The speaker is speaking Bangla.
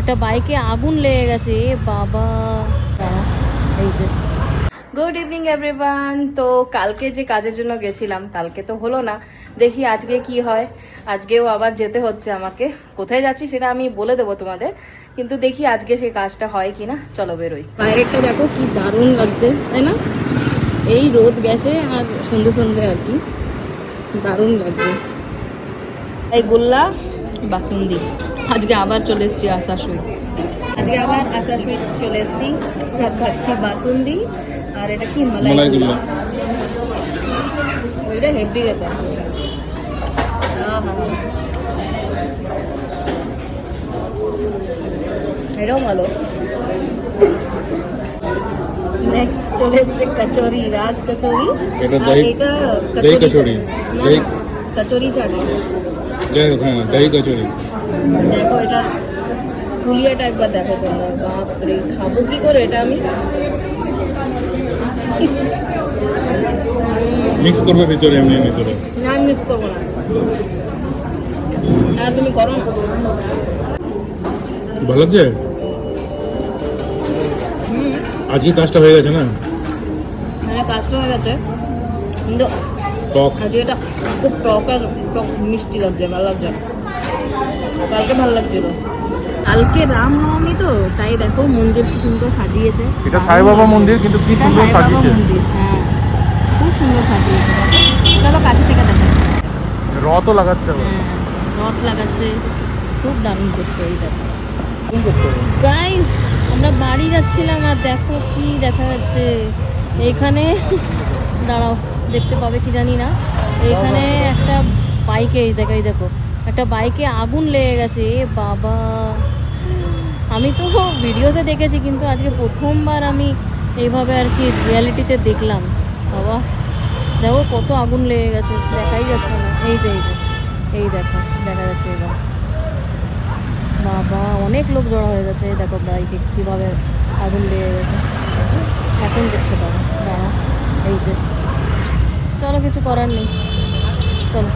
একটা বাইকে আগুন লেগে গেছে বাবা। এই যে গুড ইভিনিং এভরিওয়ান। তো কালকে যে কাজের জন্য গেছিলাম, কালকে তো হলো না, দেখি আজকে কি হয়। আজকেও আবার যেতে হচ্ছে আমাকে। কোথায় যাচ্ছি সেটা আমি বলে দেবো তোমাদের, কিন্তু দেখি আজকে সেই কাজটা হয় কিনা। চলো বেরোই। বাইরেটা দেখো কি দারুণ লাগছে, তাই না? এই রোদ গেছে আর সন্ধে সন্ধে আর কি দারুণ লাগছে। এই গোল্লা বাসুন্দি। আজকে আবার চলে এসেছি আশা সুইট। আজকে আবার আশা সুইটস চলে এসেছি, খাচ্ছি বাসুন্দি। আর এটা কি মালাই গোল্লা, ওইটা হেভি গেছে। এটাও ভালো। নেক্সট চলে এসছে কচুরি, রাজ কচুরি। এটা আর দহি, এটা দহি কচুরি, দহি কচুরি চাটনি। যাই হোক, হ্যাঁ দহি কচুরি। দেখো এটা ফুলিয়াটা একবার দেখো তোমরা, বাপরে খাবো কি করে এটা আমি। মিক্স করবে ভিতরে, এমনি ভিতরে না আমি মিক্স করবো না। হ্যাঁ তুমি করো না। ভালো লাগছে। আজকে কাজটা হয়ে গেছে না? হ্যাঁ কাজটা হয়ে গেছে, কিন্তু টক আজকে এটা খুব টক আর টক মিষ্টি লাগছে, ভালো লাগছে। কালকে ভালো লাগছিল। কালকে রামনবমী তো তাই দেখো মন্দির কি সুন্দর সাজিয়েছে। এটা সাই বাবা মন্দির, কিন্তু কি এটা সুন্দর সাই বাবা সাজিয়েছে। মন্দির, হ্যাঁ খুব সুন্দর সাজিয়েছে। চলো কাছে থেকে দেখা। রথও লাগাচ্ছে আবার। হ্যাঁ রথ লাগাচ্ছে, খুব দারুণ করছে। এই দেখো কি করতে হবে? গাইস, আমরা বাড়ি যাচ্ছিলাম আর দেখো কি দেখা যাচ্ছে এইখানে। দাঁড়াও, দেখতে পাবে কি জানি না। এইখানে একটা বাইকে, এই দেখো একটা বাইকে আগুন লেগে গেছে বাবা। আমি তো ভিডিওতে দেখেছি, কিন্তু আজকে প্রথমবার আমি এইভাবে আর কি রিয়ালিটিতে দেখলাম। বাবা দেখো কত আগুন লেগে গেছে, দেখাই যাচ্ছে না। এই দেখো দেখা যাচ্ছে এবার। বাবা অনেক লোক জড়ো হয়ে গেছে। দেখো বাইকে কীভাবে আগুন লেগে গেছে, এখন দেখতে পাবো। দাঁড়া, এই যে চলো, কিছু করার নেই, চলো।